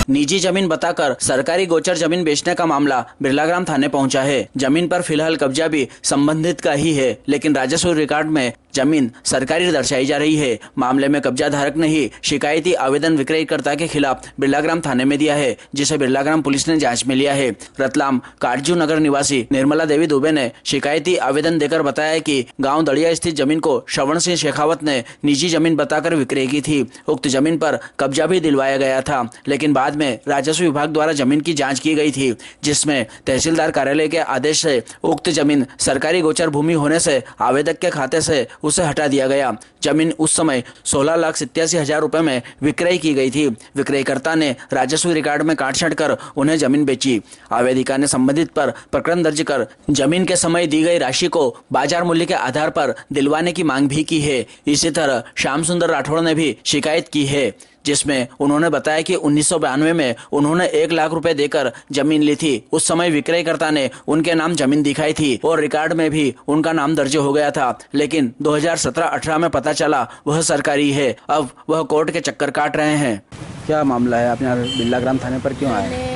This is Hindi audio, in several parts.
निजी जमीन बताकर सरकारी गोचर जमीन बेचने का मामला बिरलाग्राम थाने पहुंचा है। जमीन पर फिलहाल कब्जा भी संबंधित का ही है, लेकिन राजस्व रिकॉर्ड में जमीन सरकारी दर्शाई जा रही है। मामले में कब्जा धारक ने ही शिकायती आवेदन विक्रयकर्ता के खिलाफ बिरलाग्राम थाने में दिया है, जिसे बिरलाग्राम पुलिस ने जांच में लिया है। रतलाम काटजू नगर निवासी निर्मला देवी दुबे ने शिकायती आवेदन देकर बताया कि गांव दड़िया स्थित जमीन को श्रवण सिंह शेखावत ने निजी जमीन बताकर विक्रय की थी। उक्त जमीन पर कब्जा भी दिलवाया गया था, लेकिन बाद में राजस्व विभाग द्वारा जमीन की जाँच की गई थी, जिसमें तहसीलदार कार्यालय के आदेश से उक्त जमीन सरकारी गोचर भूमि होने से आवेदक के खाते से उसे हटा दिया गया। जमीन उस समय 16,87,000 रुपए में विक्रय की गई थी। विक्रयकर्ता ने राजस्व रिकॉर्ड में काटछांट कर उन्हें जमीन बेची। आवेदिका ने संबंधित पर प्रकरण दर्ज कर जमीन के समय दी गई राशि को बाजार मूल्य के आधार पर दिलवाने की मांग भी की है। इसी तरह श्याम सुंदर राठौड़ ने भी शिकायत की है, जिसमें उन्होंने बताया कि 1992 में उन्होंने 1 लाख रुपए देकर जमीन ली थी। उस समय विक्रयकर्ता ने उनके नाम जमीन दिखाई थी और रिकॉर्ड में भी उनका नाम दर्ज हो गया था, लेकिन 2017-18 में पता चला वह सरकारी है। अब वह कोर्ट के चक्कर काट रहे हैं। क्या मामला है? आप यहाँ बिरलाग्राम थाने पर क्यों आए?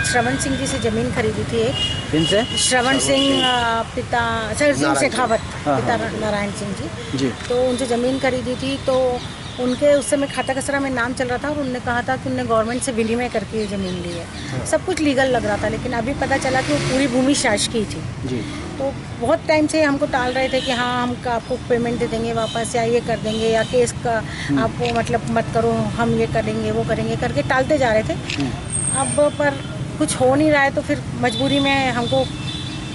श्रवण सिंह जी से जमीन खरीदी थी एक। इनसे श्रवण सिंह पिता सिंह शेखावत, पिता नारायण सिंह जी। तो उनसे ज़मीन खरीदी थी, तो उनके उस समय खाता कसरा में नाम चल रहा था और उन्होंने कहा था कि उन्होंने गवर्नमेंट से विनिमय करके ये ज़मीन ली है। सब कुछ लीगल लग रहा था, लेकिन अभी पता चला कि वो पूरी भूमि शासकीय थी जी। तो बहुत टाइम से हमको टाल रहे थे कि हाँ हम आपको पेमेंट दे देंगे वापस, या ये कर देंगे, या केस का आपको मतलब मत करो, हम ये करेंगे वो करेंगे करके टालते जा रहे थे। अब पर कुछ हो नहीं रहा है, तो फिर मजबूरी में हमको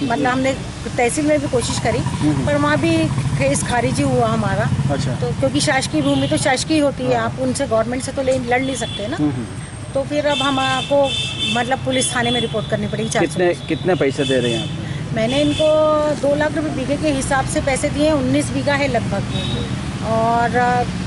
मतलब हमने तहसील में भी कोशिश करी, पर वहाँ भी केस खारिज ही हुआ हमारा। अच्छा। तो क्योंकि शासकीय भूमि तो शासकीय होती है, आप उनसे गवर्नमेंट से तो लड़ नहीं सकते ना। तो फिर अब हमको मतलब पुलिस थाने में रिपोर्ट करनी पड़ेगी। कितने पैसे दे रहे हैं आप? मैंने इनको 2 लाख रुपए बीघे के हिसाब से पैसे दिए। 19 बीघा है लगभग, और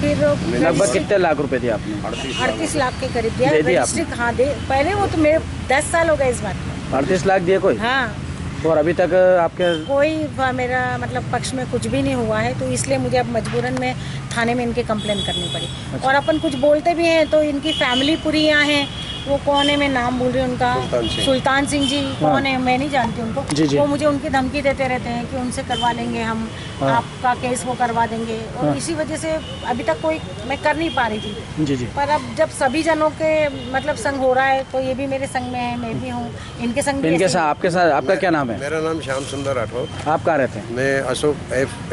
फिर लगभग कितने लाख रुपए दिए आपने? 38 लाख के करीब दिया। रजिस्ट्री हाँ दे, पहले वो तो मेरे 10 साल हो गए इस बात में। 38 लाख दिए कोई? हाँ। और अभी तक आपके कोई मेरा मतलब पक्ष में कुछ भी नहीं हुआ है, तो इसलिए मुझे अब मजबूरन में थाने में इनके कंप्लेन करनी पड़ी। अच्छा। और अपन कुछ बोलते भी हैं तो इनकी फैमिली पूरी यहाँ है। वो कौन है, मैं नाम भूल रही हूँ उनका, सुल्तान सिंह जी कौन है, मैं नहीं जानती उनको। जी। वो मुझे उनकी धमकी देते रहते हैं कि उनसे करवा लेंगे हम, आपका केस वो करवा देंगे, और इसी वजह से अभी तक कोई मैं कर नहीं पा रही थी। जी। पर अब जब सभी जनों के मतलब संग हो रहा है, तो ये भी मेरे संग में है, मैं भी हूँ इनके संग। इनके साथ आपके साथ आपका क्या नाम है? मेरा नाम श्याम सुंदर राठौर। आप कहाँ रहते हैं? मैं अशोक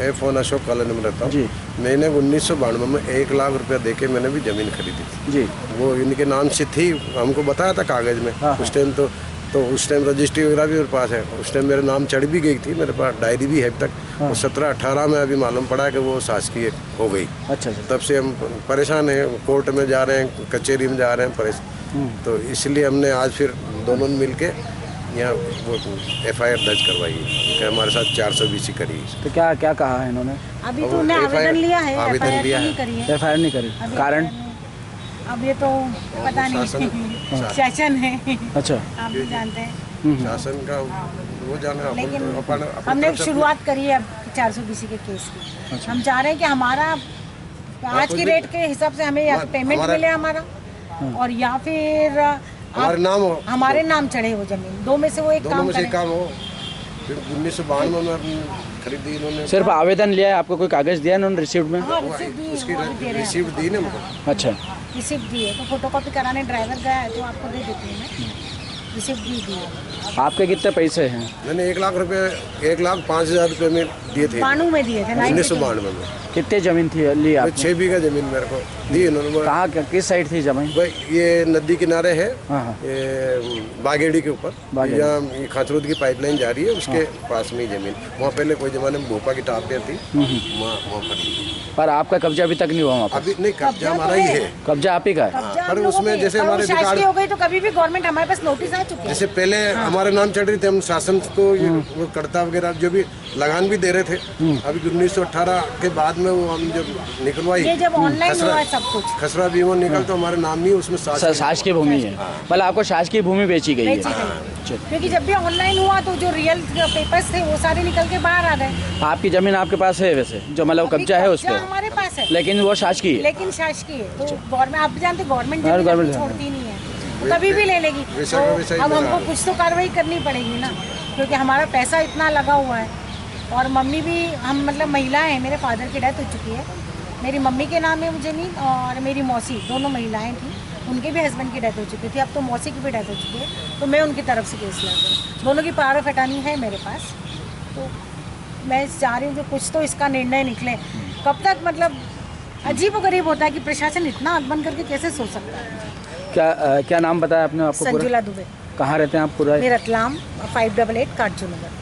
F1 अशोक कॉलोनी में रहता हूँ। मैंने 1992 में 1 लाख रुपया देके मैंने भी जमीन खरीदी थी जी। वो इनके नाम से थी, हमको बताया था कागज में। उस टाइम तो उस टाइम रजिस्ट्री वगैरह भी मेरे पास है। उस टाइम मेरा नाम चढ़ भी गई थी, मेरे पास डायरी भी है अभी तक। और 17-18 में अभी मालूम पड़ा कि वो शासकीय हो गई। अच्छा। तब से हम परेशान हैं, कोर्ट में जा रहे हैं, कचहरी में जा रहे हैं परेशान। तो इसलिए हमने आज फिर दोनों मिल के यहाँ वो FIR दर्ज करवाई है कि हमारे साथ 420 करी। तो क्या क्या कहा है इन्होंने? अभी तो उन्हें आवेदन लिया है, आवेदन लिया है, FIR नहीं करी। कारण अब ये तो पता नहीं, शासन है। अच्छा। आप भी जानते हैं शासन का वो जाना, लेकिन हमने शुरुआत करी है अब 420 के केस की। अच्छा। हम चाह रहे हैं कि हमारा आज की रेट के हिसाब से हमें या पेमेंट मिले हमारा, और या फिर हमारे नाम चढ़े वो जमीन। दो में से वो एक काम हो। 1992 में खरीदी इन्होंने। सिर्फ आवेदन लिया है, आपको कोई कागज दिया इन्होंने रिसीप्ट में? उसकी रिसीप्ट दी ना मुझे। अच्छा। रिसीप्ट दी है, तो फोटोकॉपी कराने ड्राइवर गया है, तो आपको दे देती हूँ। रिसीप्ट दी है। आपके कितने पैसे हैं? मैंने 1 लाख रुपए 1,05,000 रुपए में दिए थे। 92 में दिए थे। 1992 में। कितने जमीन थी ली आपने? 6 बीघा जमीन मेरे को दी इन्होंने। कहाँ किस साइड थी जमीन? ये नदी किनारे है, ये बागेड़ी के ऊपर, यहाँ खाचरोद की पाइपलाइन जा रही है, उसके पास में ही जमीन। वहाँ पहले कोई जमाने में भोपा की टापियाँ थी, वहाँ पर आपका कब्जा अभी तक नहीं हुआ वहाँ? अभी नहीं, कब्जा हमारा ही है। कब्जा आप ही का है? पर उसमें जैसे हमारे हो गई तो कभी भी गवर्नमेंट हमारे पास नोटिस आ चुकी है। जैसे पहले हमारे नाम चढ़ रही थे, हम शासन को वो करता वगैरह जो भी लगान भी दे रहे थे। अभी 1918 के बाद में वो हम जब निकलवाई, ये जब ऑनलाइन हुआ सब कुछ, खसरा भी वो निकल तो हमारे नाम नहीं, उसमें शासकीय भूमि है। मतलब आपको शासकीय भूमि बेची गई है? क्योंकि जब भी ऑनलाइन हुआ तो जो रियल पेपर्स थे वो सारे निकल के बाहर आ गए। आपकी जमीन आपके पास है वैसे, जो मतलब कब्जा है उस पर? हमारे पास है, लेकिन वो शासकीय है। लेकिन शासकीय है, तो गवर्नमेंट आप जानते गवर्नमेंट छोड़ती नहीं है, कभी भी ले लेगी। वैसा तो का वैसा ही अब बना हमको है। कुछ तो कार्रवाई करनी पड़ेगी ना, क्योंकि हमारा पैसा इतना लगा हुआ है। और मम्मी भी, हम मतलब महिलाएं हैं, मेरे फादर की डेथ हो चुकी है, मेरी मम्मी के नाम है ज़मीन, और मेरी मौसी, दोनों महिलाएं थी, उनके भी हस्बैंड की डेथ हो चुकी थी, अब तो मौसी की भी डेथ हो चुकी है, तो मैं उनकी तरफ से केस लड़ रही हूँ। दोनों की पावर ऑफ अटॉर्नी है मेरे पास, तो मैं चाह रही हूँ कि कुछ तो इसका निर्णय निकले। कब तक, मतलब अजीब व गरीब होता है कि प्रशासन इतना आंख बंद करके कैसे सो सकता है। क्या नाम बताया आपने? आपको संजुला दुबे, कहाँ रहते हैं आप पूरा? मेरा रतलाम 588 काटजू नगर।